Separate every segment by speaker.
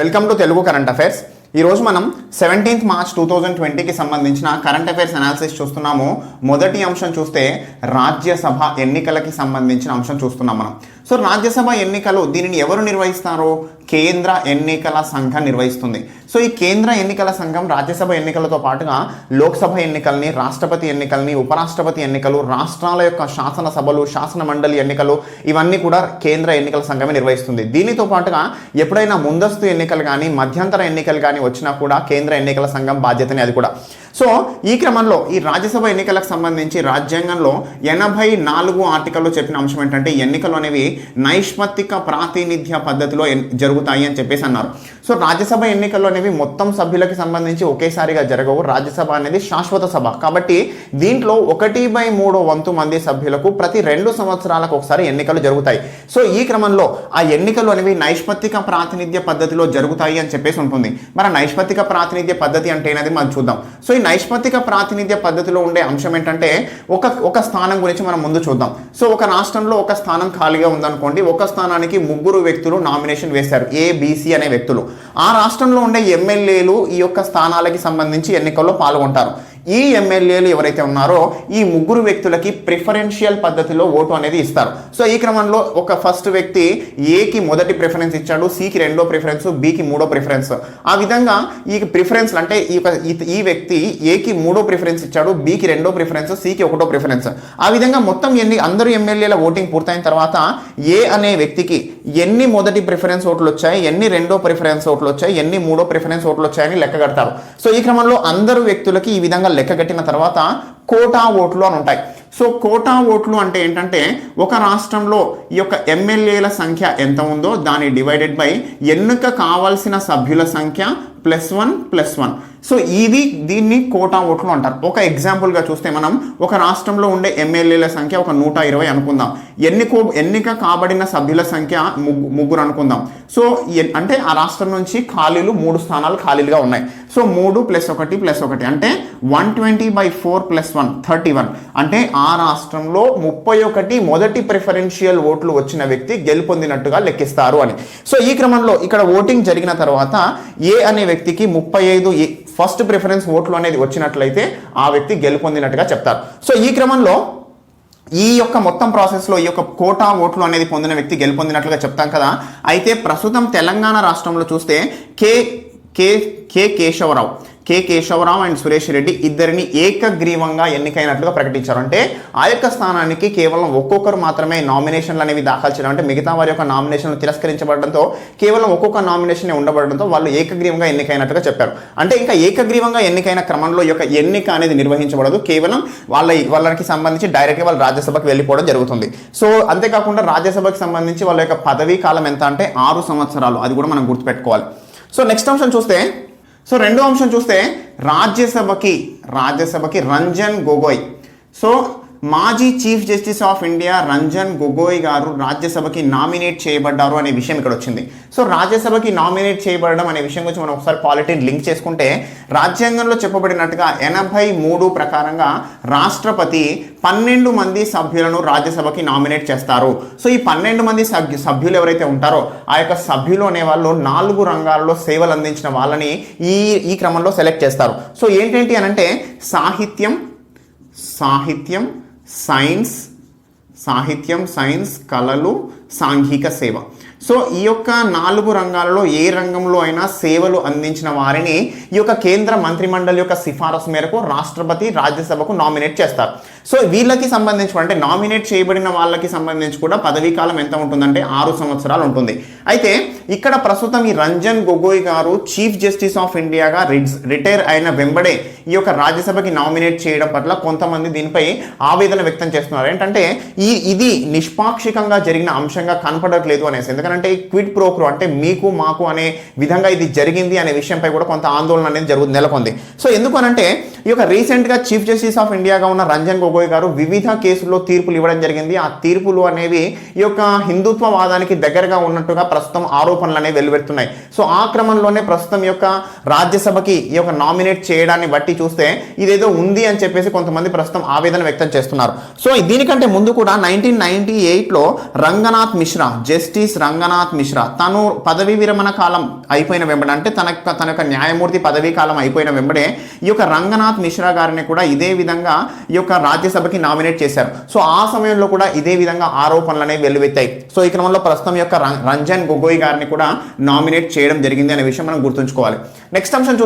Speaker 1: Welcome to Telugu current affairs. ఈరోజు మనం 17th March 2020కి సంబంధించిన కరెంట్ అఫైర్స్ అనాలిసిస్ చూస్తున్నాము. మొదటి అంశం చూస్తే రాజ్యసభ ఎన్నికలకి సంబంధించిన అంశం చూస్తున్నాం మనం. సో రాజ్యసభ ఎన్నికలు దీనిని ఎవరు నిర్వహిస్తారో కేంద్ర ఎన్నికల సంఘం నిర్వహిస్తుంది. సో ఈ కేంద్ర ఎన్నికల సంఘం రాజ్యసభ ఎన్నికలతో పాటుగా లోక్సభ ఎన్నికల్ని, రాష్ట్రపతి ఎన్నికల్ని, ఉపరాష్ట్రపతి ఎన్నికలు, రాష్ట్రాల యొక్క శాసనసభలు, శాసన మండలి ఎన్నికలు ఇవన్నీ కూడా కేంద్ర ఎన్నికల సంఘమే నిర్వహిస్తుంది. దీనితో పాటుగా ఎప్పుడైనా ముందస్తు ఎన్నికలు కానీ మధ్యంతర ఎన్నికలు కానీ వచ్చినా కూడా కేంద్ర ఎన్నికల సంఘం బాధ్యతనే అది కూడా. సో ఈ క్రమంలో ఈ రాజ్యసభ ఎన్నికలకు సంబంధించి రాజ్యాంగంలో 84 ఆర్టికల్లో చెప్పిన అంశం ఏంటంటే ఎన్నికలు అనేవి నైష్పత్తిక ప్రాతినిధ్య పద్ధతిలో జరుగుతాయి అని చెప్పేసి అన్నారు. సో రాజ్యసభ ఎన్నికలు అనేవి మొత్తం సభ్యులకి సంబంధించి ఒకేసారిగా జరగవు. రాజ్యసభ అనేది శాశ్వత సభ కాబట్టి దీంట్లో 1/3 వంతు మంది సభ్యులకు ప్రతి 2 సంవత్సరాలకు ఒకసారి ఎన్నికలు జరుగుతాయి. సో ఈ క్రమంలో ఆ ఎన్నికలు అనేవి నైష్పత్తిక ప్రాతినిధ్య పద్ధతిలో జరుగుతాయి అని చెప్పేసి ఉంటుంది. మరి నైష్పత్తిక ప్రాతినిధ్య పద్ధతి అంటే అనేది మనం చూద్దాం. సో ఈ నైష్పత్తిక ప్రాతినిధ్య పద్ధతిలో ఉండే అంశం ఏంటంటే ఒక స్థానం గురించి మనం ముందు చూద్దాం. సో ఒక రాష్ట్రంలో ఒక స్థానం ఖాళీగా ఉందనుకోండి, ఒక స్థానానికి 3 వ్యక్తులు నామినేషన్ వేశారు, ఏబిసి అనే వ్యక్తులు. ఆ రాష్ట్రంలో ఉండే ఎమ్మెల్యేలు ఈ యొక్క స్థానాలకి సంబంధించి ఎన్నికల్లో పాల్గొంటారు. ఈ ఎమ్మెల్యేలు ఎవరైతే ఉన్నారో ఈ 3 వ్యక్తులకి ప్రిఫరెన్షియల్ పద్ధతిలో ఓటు అనేది ఇస్తారు. సో ఈ క్రమంలో ఒక ఫస్ట్ వ్యక్తి ఏకి మొదటి ప్రిఫరెన్స్ ఇచ్చాడు, సికి 2వ ప్రిఫరెన్స్, బికి 3వ ప్రిఫరెన్స్. ఆ విధంగా ఈ ప్రిఫరెన్స్ అంటే ఈ వ్యక్తి ఏకి 3వ ప్రిఫరెన్స్ ఇచ్చాడు, బికి 2వ ప్రిఫరెన్స్, సికి 1వ ప్రిఫరెన్స్. ఆ విధంగా మొత్తం అందరూ ఎమ్మెల్యేల ఓటింగ్ పూర్తయిన తర్వాత ఏ అనే వ్యక్తికి ఎన్ని మొదటి ప్రిఫరెన్స్ ఓట్లు వచ్చాయి, ఎన్ని 2వ ప్రిఫరెన్స్ ఓట్లు వచ్చాయి, ఎన్ని 3వ ప్రిఫరెన్స్ ఓట్లు వచ్చాయని లెక్క కడతారు. సో ఈ క్రమంలో అందరూ వ్యక్తులకి ఈ విధంగా లెక్క కట్టిన తర్వాత కోటా ఓట్లు అని ఉంటాయి. సో కోటా ఓట్లు అంటే ఏంటంటే ఒక రాష్ట్రంలో ఈ యొక్క ఎమ్మెల్యేల సంఖ్య ఎంత ఉందో దాన్ని డివైడెడ్ బై ఎన్నిక కావాల్సిన సభ్యుల సంఖ్య +1+1. సో దీన్ని కోటా ఓట్లు అంటారు. ఒక ఎగ్జాంపుల్గా చూస్తే మనం ఒక రాష్ట్రంలో ఉండే ఎమ్మెల్యేల సంఖ్య ఒక 120 అనుకుందాం. ఎన్నిక కాబడిన సభ్యుల సంఖ్య 3 అనుకుందాం. సో అంటే ఆ రాష్ట్రం నుంచి ఖాళీలు 3 స్థానాలు ఖాళీలుగా ఉన్నాయి. సో 3 + 1 + 1 అంటే 120/4 + 1 31. అంటే ఆ రాష్ట్రంలో 31 మొదటి ప్రిఫరెన్షియల్ ఓట్లు వచ్చిన వ్యక్తి గెలుపొందినట్టుగా లెక్కిస్తారు అని. సో ఈ క్రమంలో ఇక్కడ ఓటింగ్ జరిగిన తర్వాత ఏ అనే వ్యక్తికి 35 ఫస్ట్ ప్రిఫరెన్స్ ఓట్లు అనేది వచ్చినట్లయితే ఆ వ్యక్తి గెలుపొందినట్టుగా చెప్తారు. సో ఈ క్రమంలో ఈ యొక్క మొత్తం ప్రాసెస్లో ఈ యొక్క కోటా ఓట్లు అనేది పొందిన వ్యక్తి గెలుపొందినట్లుగా చెప్తాం కదా. అయితే ప్రస్తుతం తెలంగాణ రాష్ట్రంలో చూస్తే కె కేశవరావు అండ్ సురేష్ రెడ్డి ఇద్దరిని ఏకగ్రీవంగా ఎన్నికైనట్లుగా ప్రకటించారు. అంటే ఆ యొక్క స్థానానికి కేవలం ఒక్కొక్కరు మాత్రమే నామినేషన్లు అనేవి దాఖలు చేయడం, అంటే మిగతా వారి యొక్క నామినేషన్లు తిరస్కరించబడడంతో కేవలం ఒక్కొక్క నామినేషన్ ఉండబడడంతో వాళ్ళు ఏకగ్రీవంగా ఎన్నికైనట్టుగా చెప్పారు. అంటే ఇంకా ఏకగ్రీవంగా ఎన్నికైన క్రమంలో ఈ యొక్క ఎన్నిక అనేది నిర్వహించబడదు, కేవలం వాళ్ళకి సంబంధించి డైరెక్ట్గా వాళ్ళు రాజ్యసభకు వెళ్ళిపోవడం జరుగుతుంది. సో అంతేకాకుండా రాజ్యసభకు సంబంధించి వాళ్ళ యొక్క పదవీ కాలం ఎంత అంటే 6 సంవత్సరాలు, అది కూడా మనం గుర్తుపెట్టుకోవాలి. సో నెక్స్ట్ అంశం చూస్తే రెండో అంశం చూస్తే రాజ్యసభకి రంజన్ గొగోయ్. సో మాజీ chief justice of India Ranjan Gogoi గారు రాజ్యసభకి నామినేట్ చేయబడ్డారు అనే విషయం ఇక్కడ వచ్చింది. సో రాజ్యసభకి నామినేట్ చేయబడడం అనే విషయం గురించి మనం ఒకసారి పాలిటీని లింక్ చేసుకుంటే రాజ్యాంగంలో చెప్పబడినట్టుగా 83 ప్రకారంగా రాష్ట్రపతి 12 మంది సభ్యులను రాజ్యసభకి నామినేట్ చేస్తారు. సో ఈ 12 మంది సభ్యులు ఎవరైతే ఉంటారో ఆ యొక్క సభ్యులు అనే వాళ్ళు 4 రంగాల్లో సేవలు అందించిన వాళ్ళని ఈ క్రమంలో సెలెక్ట్ చేస్తారు. సో ఏంటంటే అనంటే సాహిత్యం, సైన్స్, కళలు, సాంఘిక సేవ. సో ఈ యొక్క 4 రంగాలలో ఏ రంగంలో అయినా సేవలు అందించిన వారిని ఈ యొక్క కేంద్ర మంత్రిమండలి యొక్క సిఫారసు మేరకు రాష్ట్రపతి రాజ్యసభకు నామినేట్ చేస్తారు. సో వీళ్ళకి సంబంధించి అంటే నామినేట్ చేయబడిన వాళ్ళకి సంబంధించి కూడా పదవీ కాలం ఎంత ఉంటుందంటే 6 సంవత్సరాలు ఉంటుంది. అయితే ఇక్కడ ప్రస్తుతం ఈ రంజన్ గొగోయ్ గారు చీఫ్ జస్టిస్ ఆఫ్ ఇండియాగా రిటైర్ అయిన వెంబడే ఈ యొక్క రాజ్యసభకి నామినేట్ చేయడం పట్ల కొంతమంది దీనిపై ఆవేదన వ్యక్తం చేస్తున్నారు. ఏంటంటే ఇది నిష్పాక్షికంగా జరిగిన అంశంగా కనపడట్లేదు అనేసి. ఎందుకంటే క్విడ్ ప్రో క్వో అంటే మీకు మాకు అనే విధంగా ఇది జరిగింది అనే విషయంపై కూడా కొంత ఆందోళన అనేది నెలకొంది. సో ఎందుకు అనంటే ఈ యొక్క రీసెంట్గా చీఫ్ జస్టిస్ ఆఫ్ ఇండియాగా ఉన్న రంజన్ గొగోయ్ గారు వివిధ కేసుల్లో తీర్పులు ఇవ్వడం జరిగింది. ఆ తీర్పులు అనేవి ఈ యొక్క హిందుత్వవాదానికి దగ్గరగా ఉన్నట్టుగా ప్రస్తుతం ఆరోపణలు అనేవి వెలువెడుతున్నాయి. సో ఆ క్రమంలోనే ప్రస్తుతం ఈ యొక్క రాజ్యసభకి ఈ యొక్క నామినేట్ చేయడాన్ని బట్టి చూస్తే ఇదేదో ఉంది అని చెప్పేసి కొంతమంది ప్రస్తుతం ఆవేదన వ్యక్తం చేస్తున్నారు. సో దీనికంటే ముందు కూడా 1998లో జస్టిస్ రంగనాథ్ రంగనాథ్ మిశ్రా తను పదవీ విరమణ కాలం అయిపోయిన వెంబడే, అంటే తన యొక్క న్యాయమూర్తి పదవీ కాలం అయిపోయిన వెంబడే ఈ యొక్క రంగనాథ్ మిశ్రా గారిని కూడా ఇదే విధంగా ఈ యొక్క రాజ్యసభకి నామినేట్ చేశారు. సో ఆ సమయంలో కూడా ఇదే విధంగా ఆరోపణలు అనేవి వెల్లువెత్తాయి. సో ఈ క్రమంలో ప్రస్తుతం యొక్క రంజన్ గొగోయ్ గారిని కూడా నామినేట్ చేయడం జరిగింది అనే విషయం మనం గుర్తుంచుకోవాలి. నెక్స్ట్ అంశం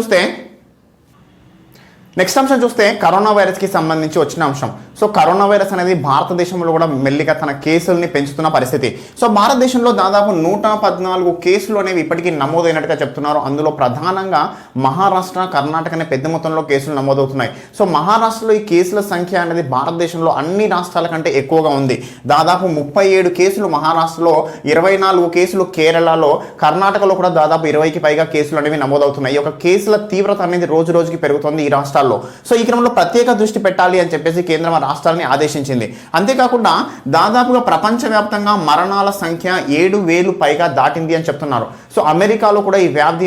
Speaker 1: చూస్తే కరోనా వైరస్కి సంబంధించి వచ్చిన అంశం. సో కరోనా వైరస్ అనేది భారతదేశంలో కూడా మెల్లిగా తన కేసుల్ని పెంచుతున్న పరిస్థితి. సో భారతదేశంలో దాదాపు 114 కేసులు అనేవి ఇప్పటికీ నమోదైనట్టుగా చెప్తున్నారు. అందులో ప్రధానంగా మహారాష్ట్ర, కర్ణాటక అనే పెద్ద మొత్తంలో కేసులు నమోదవుతున్నాయి. సో మహారాష్ట్రలో ఈ కేసుల సంఖ్య అనేది భారతదేశంలో అన్ని రాష్ట్రాల కంటే ఎక్కువగా ఉంది. దాదాపు 37 కేసులు మహారాష్ట్రలో, 24 కేసులు కేరళలో, కర్ణాటకలో కూడా దాదాపు 20కి పైగా కేసులు అనేవి నమోదవుతున్నాయి. ఈ యొక్క కేసుల తీవ్రత అనేది రోజు రోజుకి పెరుగుతుంది ఈ రాష్ట్రాల్లో. సో ఈ క్రమంలో ప్రత్యేక దృష్టి పెట్టాలి అని చెప్పేసి కేంద్రం రాష్ట్రాలని ఆదేశించింది. అంతేకాకుండా దాదాపుగా ప్రపంచవ్యాప్తంగా మరణాల సంఖ్య 7,000 పైగా దాటింది అని చెప్తున్నారు. సో అమెరికాలో కూడా ఈ వ్యాధి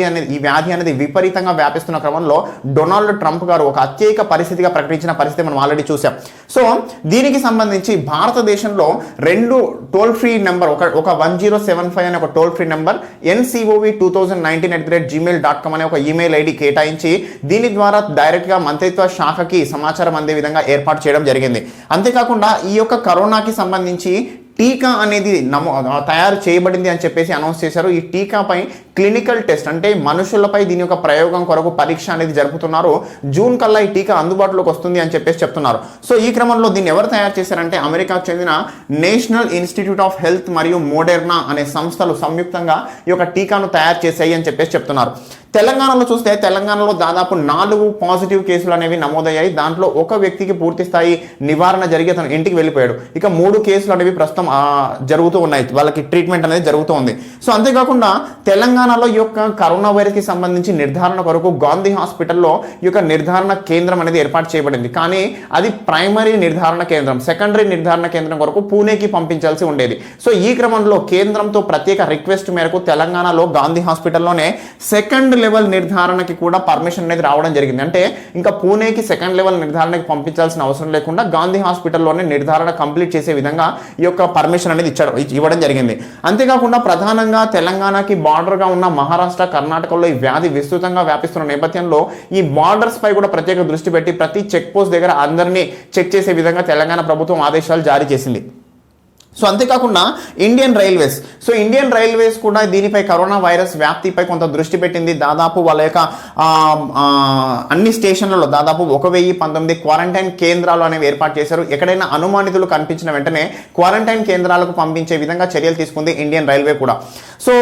Speaker 1: అనేది విపరీతంగా వ్యాపిస్తున్న క్రమంలో డొనాల్డ్ ట్రంప్ గారు ఒక అత్యేక పరిస్థితిగా ప్రకటించిన పరిస్థితి మనం ఆల్రెడీ చూసాం. సో దీనికి సంబంధించి భారతదేశంలో 2 టోల్ ఫ్రీ నెంబర్, ఒక 1075 అనే ఒక టోల్ ఫ్రీ నెంబర్, ncov2019@gmail.com అనే ఒక ఈమెయిల్ ఐడి కేటాయించి దీని ద్వారా డైరెక్ట్గా మంత్రిత్వ శాఖకి సమాచారం అందే విధంగా ఏర్పాటు చేయడం జరిగింది. అంతేకాకుండా ఈ యొక్క కరోనాకి సంబంధించి టీకా అనేది తయారు చేయబడింది అని చెప్పేసి అనౌన్స్ చేశారు. ఈ టీకాపై క్లినికల్ టెస్ట్, అంటే మనుషులపై దీని యొక్క ప్రయోగం కొరకు పరీక్ష అనేది జరుపుతున్నారు. జూన్ కల్లా ఈ టీకా అందుబాటులోకి వస్తుంది అని చెప్పేసి చెప్తున్నారు. సో ఈ క్రమంలో దీన్ని ఎవరు తయారు చేశారంటే అమెరికాకు చెందిన నేషనల్ ఇన్స్టిట్యూట్ ఆఫ్ హెల్త్ మరియు మోడెర్నా అనే సంస్థలు సంయుక్తంగా ఈ యొక్క టీకాను తయారు చేశాయి అని చెప్పేసి చెప్తున్నారు. తెలంగాణలో చూస్తే తెలంగాణలో దాదాపు 4 పాజిటివ్ కేసులు అనేవి నమోదయ్యాయి. దాంట్లో ఒక వ్యక్తికి పూర్తి స్థాయి నివారణ జరిగి అతను ఇంటికి వెళ్ళిపోయాడు. ఇక 3 కేసులు అనేవి ప్రస్తుతం జరుగుతూ ఉన్నాయి, వాళ్ళకి ట్రీట్మెంట్ అనేది జరుగుతూ ఉంది. సో అంతేకాకుండా తెలంగాణలో ఈ యొక్క కరోనా వైరస్కి సంబంధించి నిర్ధారణ కొరకు గాంధీ హాస్పిటల్లో ఈ యొక్క నిర్ధారణ కేంద్రం అనేది ఏర్పాటు చేయబడింది. కానీ అది ప్రైమరీ నిర్ధారణ కేంద్రం, సెకండరీ నిర్ధారణ కేంద్రం కొరకు పూణేకి పంపించాల్సి ఉండేది. సో ఈ క్రమంలో కేంద్రంతో ప్రత్యేక రిక్వెస్ట్ మేరకు తెలంగాణలో గాంధీ హాస్పిటల్లోనే సెకండ్ లెవెల్ నిర్ధారణకి కూడా పర్మిషన్ అనేది రావడం జరిగింది. అంటే ఇంకా పూణేకి సెకండ్ లెవెల్ నిర్ధారణకి పంపించాల్సిన అవసరం లేకుండా గాంధీ హాస్పిటల్లోనే నిర్ధారణ కంప్లీట్ చేసే విధంగా ఈ యొక్క పర్మిషన్ అనేది ఇవ్వడం జరిగింది. అంతేకాకుండా ప్రధానంగా తెలంగాణకి బార్డర్గా ఉన్న మహారాష్ట్ర, కర్ణాటకలో ఈ వ్యాధి విస్తృతంగా వ్యాపిస్తున్న నేపథ్యంలో ఈ బార్డర్స్ పై కూడా ప్రత్యేక దృష్టి పెట్టి ప్రతి చెక్ పోస్ట్ దగ్గర అందరినీ చెక్ చేసే విధంగా తెలంగాణ ప్రభుత్వం ఆదేశాలు జారీ చేసింది. సో అంతేకాకుండా ఇండియన్ రైల్వేస్ కూడా దీనిపై కరోనా వైరస్ వ్యాప్తిపై కొంత దృష్టి పెట్టింది. దాదాపు వాళ్ళ యొక్క అన్ని స్టేషన్లలో దాదాపు 1019 క్వారంటైన్ కేంద్రాలు అనేవి ఏర్పాటు చేశారు. ఎక్కడైనా అనుమానితులు కనిపించిన వెంటనే క్వారంటైన్ కేంద్రాలకు పంపించే విధంగా చర్యలు తీసుకుంది ఇండియన్ రైల్వే కూడా. సో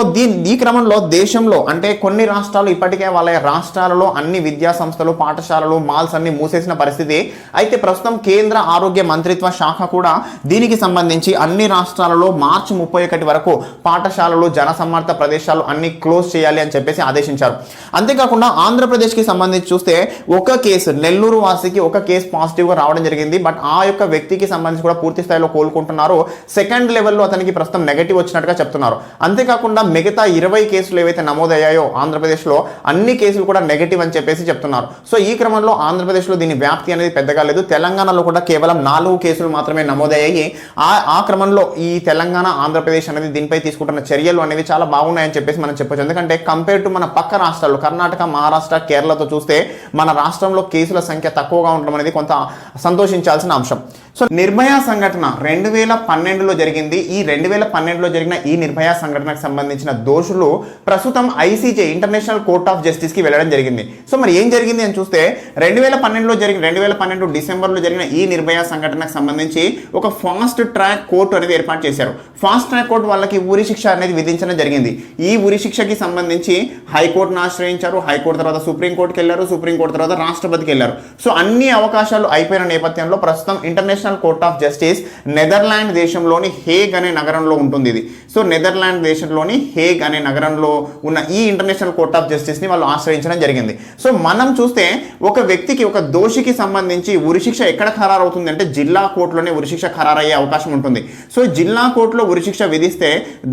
Speaker 1: ఈ క్రమంలో దేశంలో అంటే కొన్ని రాష్ట్రాలు ఇప్పటికే వాళ్ళ రాష్ట్రాలలో అన్ని విద్యా సంస్థలు, పాఠశాలలు, మాల్స్ అన్ని మూసేసిన పరిస్థితి. అయితే ప్రస్తుతం కేంద్ర ఆరోగ్య మంత్రిత్వ శాఖ కూడా దీనికి సంబంధించి అన్ని రాష్ట్రాలలో మార్చి 31 వరకు పాఠశాలలు, జనసమ్మర్ద ప్రదేశాలు అన్ని క్లోజ్ చేయాలి అని చెప్పేసి ఆదేశించారు. అంతేకాకుండా ఆంధ్రప్రదేశ్కి సంబంధించి చూస్తే ఒక కేసు, నెల్లూరు వాసికి ఒక కేసు పాజిటివ్గా రావడం జరిగింది. బట్ ఆ యొక్క వ్యక్తికి సంబంధించి కూడా పూర్తి స్థాయిలో కోలుకుంటున్నారు. సెకండ్ లెవెల్లో అతనికి ప్రస్తుతం నెగటివ్ వచ్చినట్టుగా చెప్తున్నారు. అంతేకాకుండా మిగతా 20 కేసులు ఏవైతే నమోదయ్యాయో ఆంధ్రప్రదేశ్లో అన్ని కేసులు కూడా నెగటివ్ అని చెప్పేసి చెప్తున్నారు. సో ఈ క్రమంలో ఆంధ్రప్రదేశ్లో దీని వ్యాప్తి అనేది పెద్దగా లేదు. తెలంగాణలో కూడా కేవలం 4 కేసులు మాత్రమే నమోదయ్యాయి. ఆ క్రమంలో ఈ తెలంగాణ, ఆంధ్రప్రదేశ్ అనేది దీనిపై తీసుకుంటున్న చర్యలు అనేవి చాలా బాగున్నాయని చెప్పేసి మనం చెప్పొచ్చు. ఎందుకంటే కంపేర్ టు మన పక్క రాష్ట్రాలు కర్ణాటక, మహారాష్ట్ర, కేరళతో చూస్తే మన రాష్ట్రంలో కేసుల సంఖ్య తక్కువగా ఉండడం అనేది కొంత సంతోషించాల్సిన అంశం. సో నిర్భయ సంఘటన 2012లో జరిగింది. ఈ 2012లో జరిగిన ఈ నిర్భయ సంఘటనకు సంబంధించిన దోషులు ప్రస్తుతం ఐసీజే, ఇంటర్నేషనల్ కోర్ట్ ఆఫ్ జస్టిస్కి వెళ్ళడం జరిగింది. సో మరి ఏం జరిగింది అని చూస్తే 2012 డిసెంబర్లో జరిగిన ఈ నిర్భయ సంఘటనకు సంబంధించి ఒక ఫాస్ట్ ట్రాక్ కోర్టు అనేది ఏర్పాటు చేశారు. ఫాస్ట్ ట్రాక్ కోర్టు వాళ్ళకి ఉరి శిక్ష అనేది విధించడం జరిగింది. ఈ ఉరి శిక్షకి సంబంధించి హైకోర్టును ఆశ్రయించారు. హైకోర్టు తర్వాత సుప్రీంకోర్టుకి వెళ్ళారు. సుప్రీంకోర్టు తర్వాత రాష్ట్రపతికి వెళ్ళారు. సో అన్ని అవకాశాలు అయిపోయిన నేపథ్యంలో ప్రస్తుతం international court of justice Netherland దేశంలోని హేగ్ అనే నగరంలో ఉంటుంది ఇది. సో నెదర్లాండ్ దేశంలోని హేగ్ అనే నగరంలో ఉన్న ఈ ఇంటర్నేషనల్ కోర్ట్ ఆఫ్ జస్టిస్ని వాళ్ళు ఆశ్రయించడం జరిగింది. సో మనం చూస్తే ఒక వ్యక్తికి, ఒక దోషికి సంబంధించి ఉరిశిక్ష ఎక్కడ ఖరారు అవుతుంది అంటే జిల్లా కోర్టులోనే ఉరిశిక్ష ఖరారయ్యే అవకాశం ఉంటుంది. సో జిల్లా కోర్టులో ఉరిశిక్ష విధిస్తే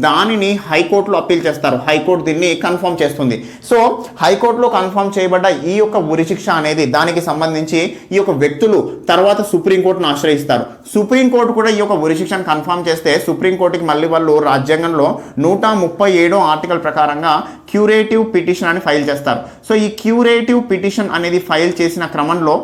Speaker 1: దానిని హైకోర్టులో అప్పీల్ చేస్తారు. హైకోర్టు దీన్ని కన్ఫర్మ్ చేస్తుంది. సో హైకోర్టులో కన్ఫర్మ్ చేయబడ్డ ఈ యొక్క ఉరిశిక్ష అనేది దానికి సంబంధించి ఈ యొక్క వ్యక్తులు తర్వాత సుప్రీంకోర్టును ఆశ్రయిస్తారు. వ్యతిరేకిస్తారు. సుప్రీంకోర్టు కూడా ఈ యొక్క ఉరిశిక్షను కన్ఫర్మ్ చేస్తే సుప్రీంకోర్టుకి మళ్ళీ వాళ్ళు రాజ్యాంగంలో 137 ఆర్టికల్ ప్రకారంగా క్యూరేటివ్ పిటిషన్ అని ఫైల్ చేస్తారు. సో ఈ క్యూరేటివ్ పిటిషన్ అనేది ఫైల్ చేసిన క్రమంలో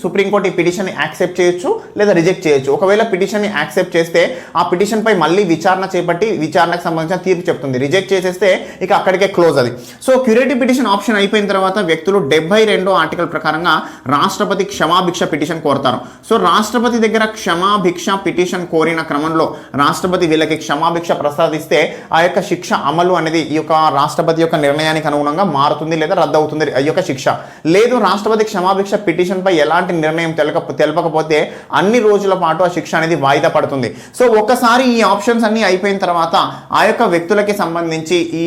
Speaker 1: సుప్రీంకోర్టు ఈ పిటిషన్ని యాక్సెప్ట్ చేయొచ్చు లేదా రిజెక్ట్ చేయొచ్చు. ఒకవేళ పిటిషన్ని యాక్సెప్ట్ చేస్తే ఆ పిటిషన్పై మళ్ళీ విచారణ చేపట్టి విచారణకు సంబంధించిన తీర్పు చెప్తుంది. రిజెక్ట్ చేసేస్తే ఇక అక్కడికే క్లోజ్ అది. సో క్యూరేటివ్ పిటిషన్ ఆప్షన్ అయిపోయిన తర్వాత వ్యక్తులు 72 ఆర్టికల్ ప్రకారంగా రాష్ట్రపతి క్షమాభిక్ష పిటిషన్ కోరుతారు. సో రాష్ట్రపతి దగ్గర క్షమాభిక్ష పిటిషన్ కోరిన క్రమంలో రాష్ట్రపతి వీళ్ళకి క్షమాభిక్ష ప్రసాదిస్తే ఆ యొక్క శిక్ష అమలు అనేది ఈ యొక్క రాష్ట్రపతి యొక్క నిర్ణయానికి అనుగుణంగా మారుతుంది లేదా రద్దు అవుతుంది ఈ యొక్క శిక్ష. లేదు రాష్ట్రపతి క్షమాభిక్ష పిటిషన్పై ఎలాంటి నిర్ణయం తెలపకపోతే అన్ని రోజుల పాటు ఆ శిక్ష అనేది వాయిదా పడుతుంది. సో ఒక్కసారి ఈ ఆప్షన్స్ అన్ని అయిపోయిన తర్వాత ఆ యొక్క వ్యక్తులకి సంబంధించి ఈ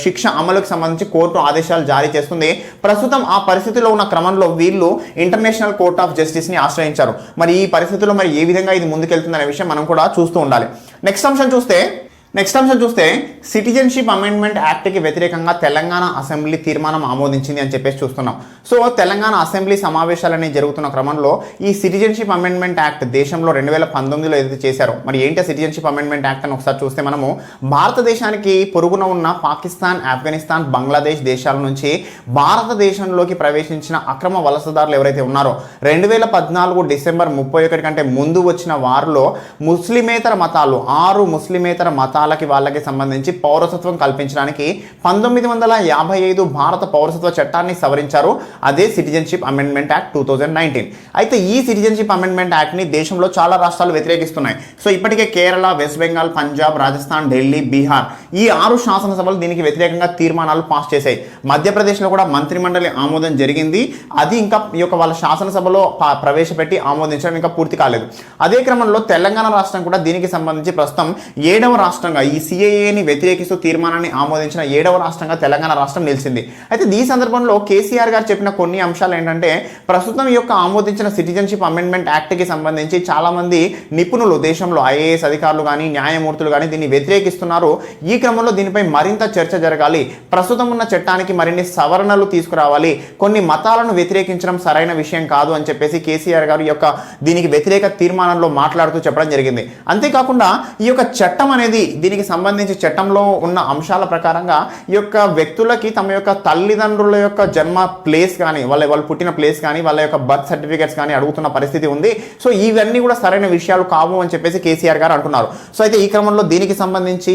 Speaker 1: శిక్ష అమలుకి సంబంధించి కోర్టు ఆదేశాలు జారీ చేస్తుంది. ప్రస్తుతం ఆ పరిస్థితిలో ఉన్న క్రమంలో వీళ్ళు ఇంటర్నేషనల్ కోర్ట్ ఆఫ్ జస్టిస్ని ఆశ్రయించారు. మరి ఈ పరిస్థితిలో మరి ఏ విధంగా ఇది ముందుకెళ్తుందనే విషయం మనం కూడా చూస్తూ ఉండాలి. నెక్స్ట్ అంశం చూస్తే సిటిజన్షిప్ అమెండ్మెంట్ యాక్ట్కి వ్యతిరేకంగా తెలంగాణ అసెంబ్లీ తీర్మానం ఆమోదించింది అని చెప్పేసి చూస్తున్నాం. సో తెలంగాణ అసెంబ్లీ సమావేశాలనే జరుగుతున్న క్రమంలో ఈ సిటిజన్షిప్ అమెండ్మెంట్ యాక్ట్ దేశంలో 2019లో ఏదైతే చేశారో మరి ఏంటి సిటిజన్షిప్ అమెండ్మెంట్ యాక్ట్ అని ఒకసారి చూస్తే మనము భారతదేశానికి పొరుగున ఉన్న పాకిస్తాన్, ఆఫ్ఘనిస్తాన్, బంగ్లాదేశ్ దేశాల నుంచి భారతదేశంలోకి ప్రవేశించిన అక్రమ వలసదారులు ఎవరైతే ఉన్నారో 2014 డిసెంబర్ 31 కంటే ముందు వచ్చిన వారిలో ముస్లిమేతర మతాలు 6 ముస్లిమేతర మతాలకి వాళ్ళకి సంబంధించి పౌరసత్వం కల్పించడానికి 1955 భారత పౌరసత్వ చట్టాన్ని సవరించారు. అదే సిటిజన్షిప్ అమెండ్మెంట్ యాక్ట్ 2019. అయితే ఈ సిటిజన్షిప్ అమెండ్మెంట్ యాక్ట్ని దేశంలో చాలా రాష్ట్రాలు వ్యతిరేకిస్తున్నాయి. సో ఇప్పటికే కేరళ, వెస్ట్ బెంగాల్, పంజాబ్, రాజస్థాన్, ఢిల్లీ, బీహార్ ఈ 6 శాసనసభలు దీనికి వ్యతిరేకంగా తీర్మానాలు పాస్ చేశాయి. మధ్యప్రదేశ్లో కూడా మంత్రిమండలి ఆమోదం జరిగింది. అది ఇంకా ఈ యొక్క వాళ్ళ శాసనసభలో ప్రవేశపెట్టి ఆమోదించడం ఇంకా పూర్తి కాలేదు. అదే క్రమంలో తెలంగాణ రాష్ట్రం కూడా దీనికి సంబంధించి ప్రస్తుతం 7వ రాష్ట్రంగా ఈ సిఏఏని వ్యతిరేకిస్తూ తీర్మానాన్ని ఆమోదించిన 7వ రాష్ట్రంగా తెలంగాణ రాష్ట్రం నిలిచింది. అయితే ఈ సందర్భంలో కేసీఆర్ గారు చెప్పిన కొన్ని అంశాలు ఏంటంటే ప్రస్తుతం ఈ యొక్క ఆమోదించిన సిటిజన్షిప్ అమెండ్మెంట్ యాక్ట్కి సంబంధించి చాలామంది నిపుణులు దేశంలో ఐఏఎస్ అధికారులు కానీ న్యాయమూర్తులు కానీ దీన్ని వ్యతిరేకిస్తున్నారు. ఈ క్రమంలో దీనిపై మరింత చర్చ జరగాలి. ప్రస్తుతం ఉన్న చట్టానికి మరిన్ని సవరణలు తీసుకురావాలి. కొన్ని మతాలను వ్యతిరేకించడం సరైన విషయం కాదు అని చెప్పేసి కేసీఆర్ గారు ఈ యొక్క దీనికి వ్యతిరేక తీర్మానంలో మాట్లాడుతూ చెప్పడం జరిగింది. అంతేకాకుండా ఈ యొక్క చట్టం అనేది దీనికి సంబంధించి చట్టంలో ఉన్న అంశాల ప్రకారంగా ఈ యొక్క వ్యక్తులకి తమ యొక్క తల్లిదండ్రుల యొక్క జన్మ ప్లేస్ కానీ వాళ్ళు పుట్టిన ప్లేస్ కానీ వాళ్ళ యొక్క బర్త్ సర్టిఫికేట్స్ కానీ అడుగుతున్న పరిస్థితి ఉంది. సో ఇవన్నీ కూడా సరైన విషయాలు కావు అని చెప్పేసి కేసీఆర్ గారు అంటున్నారు. సో అయితే ఈ క్రమంలో దీనికి సంబంధించి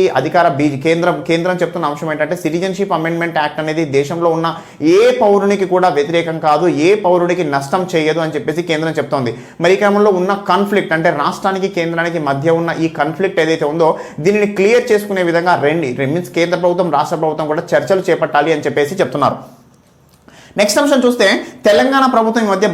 Speaker 1: కేంద్రం చెప్తున్న అంశం ఏంటంటే సిటిజన్షిప్ అమెండ్మెంట్ యాక్ట్ అనేది దేశంలో ఉన్న ఏ పౌరునికి కూడా వ్యతిరేకం కాదు, ఏ పౌరుడికి నష్టం చేయదు అని చెప్పేసి కేంద్రం చెప్తోంది. మరి ఈ క్రమంలో ఉన్న కాన్ఫ్లిక్ట్ అంటే రాష్ట్రానికి కేంద్రానికి మధ్య ఉన్న ఈ కాన్ఫ్లిక్ట్ ఏదైతే ఉందో దీనిని క్లియర్ చేసుకునే విధంగా మీన్స్ కేంద్ర ప్రభుత్వం రాష్ట్ర ప్రభుత్వం కూడా చర్చలు చేపట్టాలి అని చెప్పేసి చెప్తున్నారు. నెక్స్ట్ అంశం చూస్తే తెలంగాణ ప్రభుత్వం ఈ మధ్య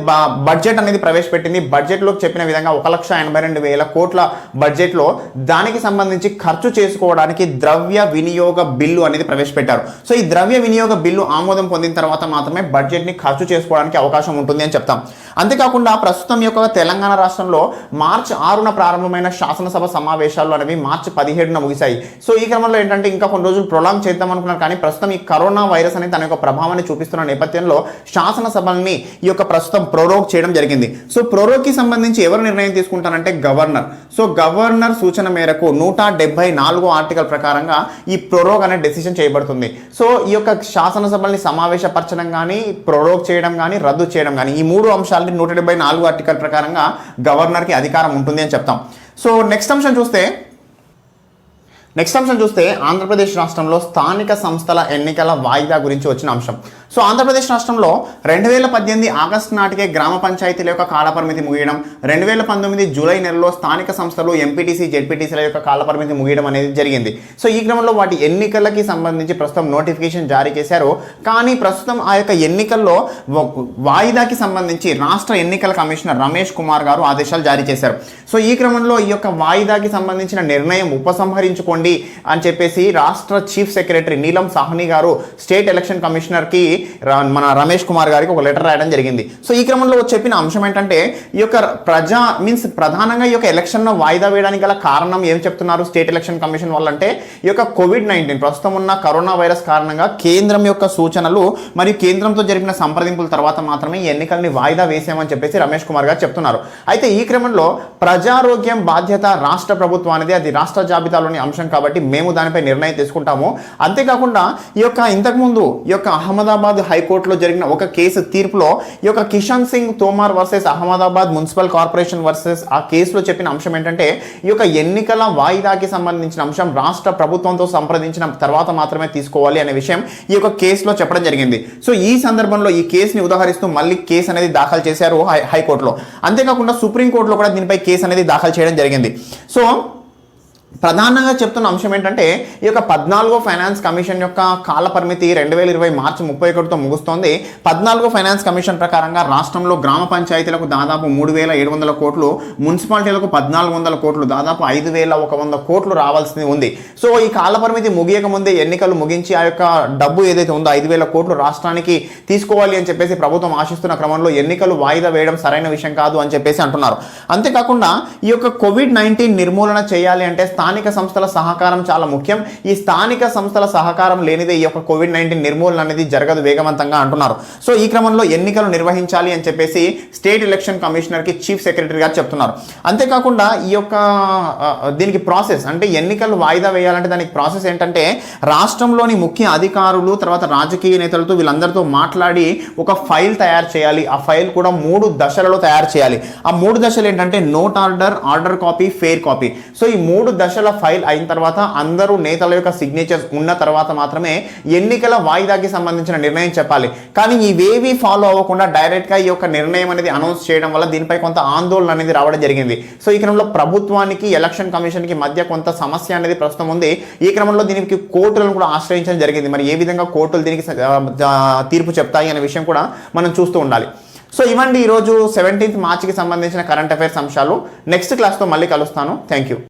Speaker 1: బడ్జెట్ అనేది ప్రవేశపెట్టింది. బడ్జెట్లో చెప్పిన విధంగా 1,82,000 కోట్ల బడ్జెట్లో దానికి సంబంధించి ఖర్చు చేసుకోవడానికి ద్రవ్య వినియోగ బిల్లు అనేది ప్రవేశపెట్టారు. సో ఈ ద్రవ్య వినియోగ బిల్లు ఆమోదం పొందిన తర్వాత మాత్రమే బడ్జెట్ని ఖర్చు చేసుకోవడానికి అవకాశం ఉంటుంది అని చెప్తాం. అంతేకాకుండా ప్రస్తుతం ఈ యొక్క తెలంగాణ రాష్ట్రంలో మార్చి 6న ప్రారంభమైన శాసనసభ సమావేశాలు అనేవి మార్చి 17న ముగిశాయి. సో ఈ క్రమంలో ఏంటంటే ఇంకా కొన్ని రోజులు ప్రొలాంగ్ చేద్దాం అనుకున్నారు. కానీ ప్రస్తుతం ఈ కరోనా వైరస్ అనేది తన యొక్క ప్రభావాన్ని చూపిస్తున్న నేపథ్యంలో శాసనసభల్ని ఈ యొక్క ప్రస్తుతం ప్రోరోగ్ చేయడం జరిగింది. సో ప్రోరోగ్కి సంబంధించి ఎవరు నిర్ణయం తీసుకుంటారంటే గవర్నర్. సో గవర్నర్ సూచన మేరకు 174 ఆర్టికల్ ప్రకారంగా ఈ ప్రోరోగ్ అనే డెసిషన్ చేయబడుతుంది. సో ఈ యొక్క శాసనసభల్ని సమావేశపరచడం కానీ ప్రోరోగ్ చేయడం కానీ రద్దు చేయడం కానీ ఈ 3 అంశాలని 174 ఆర్టికల్ ప్రకారంగా గవర్నర్కి అధికారం ఉంటుంది అని చెప్తాం. సో నెక్స్ట్ అంశం చూస్తే ఆంధ్రప్రదేశ్ రాష్ట్రంలో స్థానిక సంస్థల ఎన్నికల వాయిదా గురించి వచ్చిన అంశం. సో ఆంధ్రప్రదేశ్ రాష్ట్రంలో 2018 ఆగస్టు నాటికే గ్రామ పంచాయతీల యొక్క కాలపరిమితి ముగియడం, 2019 జూలై నెలలో స్థానిక సంస్థలు ఎంపీటీసీ, జెడ్పీటీసీల యొక్క కాలపరిమితి ముగియడం అనేది జరిగింది. సో ఈ క్రమంలో వాటి ఎన్నికలకి సంబంధించి ప్రస్తుతం నోటిఫికేషన్ జారీ చేశారు. కానీ ప్రస్తుతం ఆ యొక్క ఎన్నికల్లో వాయిదాకి సంబంధించి రాష్ట్ర ఎన్నికల కమిషనర్ రమేష్ కుమార్ గారు ఆదేశాలు జారీ చేశారు. సో ఈ క్రమంలో ఈ యొక్క వాయిదాకి సంబంధించిన నిర్ణయం ఉపసంహరించుకోండి తీసుకోండి అని చెప్పేసి రాష్ట్ర చీఫ్ సెక్రటరీ నీలం సాహ్ని గారు స్టేట్ ఎలక్షన్ కమిషనర్కి మన రమేష్ కుమార్ గారికి ఒక లెటర్ రాయడం జరిగింది. సో ఈ క్రమంలో చెప్పిన అంశం ఏంటంటే ఈ యొక్క ప్రధానంగా ఈ యొక్క ఎలక్షన్ వాయిదా వేయడానికి గల కారణం ఏం చెప్తున్నారు స్టేట్ ఎలక్షన్ కమిషన్ వాళ్ళంటే ఈ యొక్క కోవిడ్-19 ప్రస్తుతం ఉన్న కరోనా వైరస్ కారణంగా కేంద్రం యొక్క సూచనలు మరియు కేంద్రంతో జరిపిన సంప్రదింపుల తర్వాత మాత్రమే ఈ ఎన్నికల్ని వాయిదా వేసామని చెప్పేసి రమేష్ కుమార్ గారు చెప్తున్నారు. అయితే ఈ క్రమంలో ప్రజారోగ్యం బాధ్యత రాష్ట్ర ప్రభుత్వానికి, అది రాష్ట్ర జాబితాలోని అంశం కాబట్టి మేము దానిపై నిర్ణయం తీసుకుంటాము. అంతేకాకుండా ఈ యొక్క ఇంతకుముందు ఈ యొక్క అహ్మదాబాద్ హైకోర్టులో జరిగిన ఒక కేసు తీర్పులో ఈ యొక్క Kishan Singh Tomar versus Ahmedabad municipal corporation versus ఆ కేసులో చెప్పిన అంశం ఏంటంటే ఈ యొక్క ఎన్నికల వాయిదాకి సంబంధించిన అంశం రాష్ట్ర ప్రభుత్వంతో సంప్రదించిన తర్వాత మాత్రమే తీసుకోవాలి అనే విషయం ఈ యొక్క కేసులో చెప్పడం జరిగింది. సో ఈ సందర్భంలో ఈ కేసుని ఉదాహరిస్తూ మళ్ళీ కేసు అనేది దాఖలు చేశారు హైకోర్టులో. అంతేకాకుండా సుప్రీంకోర్టులో కూడా దీనిపై కేసు అనేది దాఖలు చేయడం జరిగింది. సో ప్రధానంగా చెప్తున్న అంశం ఏంటంటే ఈ యొక్క 14వ ఫైనాన్స్ కమిషన్ యొక్క కాల పరిమితి 2020 మార్చి 31తో ముగుస్తోంది. 14వ ఫైనాన్స్ కమిషన్ ప్రకారంగా రాష్ట్రంలో గ్రామ పంచాయతీలకు దాదాపు 3,700 కోట్లు, మున్సిపాలిటీలకు 1,400 కోట్లు, దాదాపు 5,100 కోట్లు రావాల్సింది ఉంది. సో ఈ కాల పరిమితి ముగియక ముందే ఎన్నికలు ముగించి ఆ యొక్క డబ్బు ఏదైతే ఉందో 5,000 కోట్లు రాష్ట్రానికి తీసుకోవాలి అని చెప్పేసి ప్రభుత్వం ఆశిస్తున్న క్రమంలో ఎన్నికలు వాయిదా వేయడం సరైన విషయం కాదు అని చెప్పేసి అంటున్నారు. అంతేకాకుండా ఈ యొక్క కోవిడ్-19 నిర్మూలన చేయాలి అంటే స్థానిక సంస్థల సహకారం చాలా ముఖ్యం. ఈ స్థానిక సంస్థల సహకారం లేనిదే ఈ యొక్క కోవిడ్-19 నిర్మూలన అనేది జరగదు వేగవంతంగా అంటున్నారు. సో ఈ క్రమంలో ఎన్నికలు నిర్వహించాలి అని చెప్పేసి స్టేట్ ఎలక్షన్ కమిషనర్కి చీఫ్ సెక్రటరీ గారు చెప్తున్నారు. అంతేకాకుండా ఈ యొక్క దీనికి ప్రాసెస్ అంటే ఎన్నికలు వాయిదా వేయాలంటే దానికి ప్రాసెస్ ఏంటంటే రాష్ట్రంలోని ముఖ్య అధికారులు తర్వాత రాజకీయ నేతలతో వీళ్ళందరితో మాట్లాడి ఒక ఫైల్ తయారు చేయాలి. ఆ ఫైల్ కూడా 3 దశలలో తయారు చేయాలి. ఆ 3 దశలు ఏంటంటే note order, order copy, fair copy. So ఈ 3 దశల ఫైల్ అయిన తర్వాత అందరూ నేతల యొక్క సిగ్నేచర్స్ ఉన్న తర్వాత మాత్రమే ఎన్నికల వాయిదాకి సంబంధించిన నిర్ణయం చెప్పాలి. కానీ ఇవేవి ఫాలో అవ్వకుండా డైరెక్ట్గా ఈ యొక్క నిర్ణయం అనేది అనౌన్స్ చేయడం వల్ల దీనిపై కొంత ఆందోళన అనేది రావడం జరిగింది. సో ఈ క్రమంలో ప్రభుత్వానికి ఎలక్షన్ కమిషన్కి మధ్య కొంత సమస్య అనేది ప్రస్తుతం ఉంది. ఈ క్రమంలో దీనికి కోర్టులను కూడా ఆశ్రయించడం జరిగింది. మరి ఏ విధంగా కోర్టులు దీనికి తీర్పు చెప్తాయి అనే విషయం కూడా మనం చూస్తూ ఉండాలి. సో ఇవ్వండి ఈరోజు 17th మార్చికి సంబంధించిన కరెంట్ అఫైర్స్ అంశాలు. నెక్స్ట్ క్లాస్తో మళ్ళీ కలుస్తాను. Thank you.